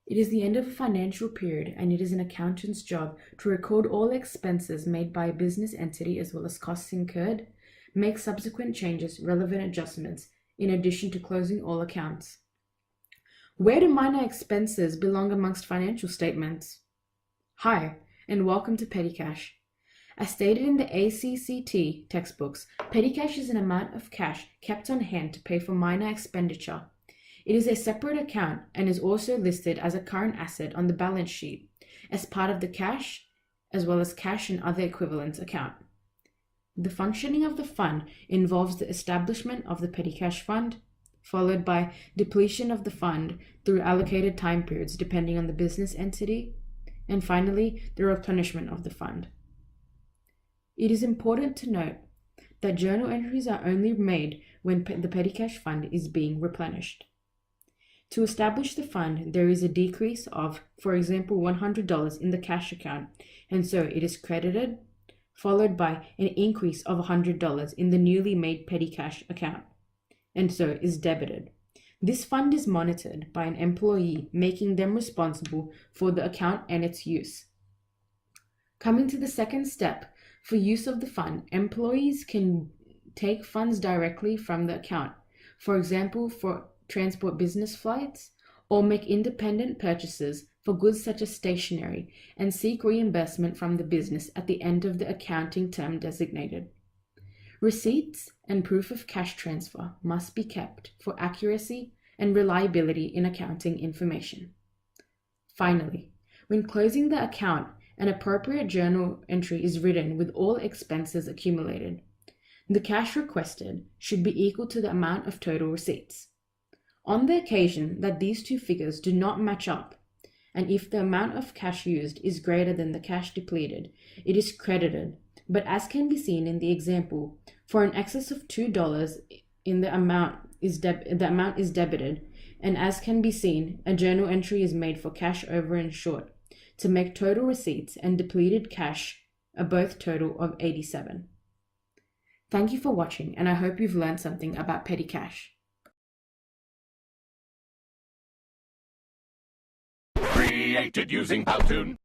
It is the end of a financial period, and it is an accountant's job to record all expenses made by a business entity as well as costs incurred, make subsequent changes, relevant adjustments, in addition to closing all accounts. Where do minor expenses belong amongst financial statements? Hi, and welcome to Petty Cash. As stated in the ACCT textbooks, petty cash is an amount of cash kept on hand to pay for minor expenditure. It is a separate account and is also listed as a current asset on the balance sheet as part of the cash as well as cash and other equivalents account. The functioning of the fund involves the establishment of the petty cash fund, followed by depletion of the fund through allocated time periods depending on the business entity, and finally the replenishment of the fund. It is important to note that journal entries are only made when the petty cash fund is being replenished. To establish the fund, there is a decrease of, for example, $100 in the cash account, and so it is credited, followed by an increase of $100 in the newly made petty cash account, and so is debited. This fund is monitored by an employee, making them responsible for the account and its use. Coming to the second step, for use of the fund, employees can take funds directly from the account, for example, for transport business flights, or make independent purchases for goods such as stationery and seek reimbursement from the business at the end of the accounting term designated. Receipts and proof of cash transfer must be kept for accuracy and reliability in accounting information. Finally, when closing the account, an appropriate journal entry is written with all expenses accumulated. The cash requested should be equal to the amount of total receipts. On the occasion that these two figures do not match up, and if the amount of cash used is greater than the cash depleted, it is credited, but as can be seen in the example, for an excess of $2 the amount is debited, and as can be seen, a journal entry is made for cash over and short to make total receipts and depleted cash a both total of 87. Thank you for watching, and I hope you've learned something about petty cash. Created using Powtoon.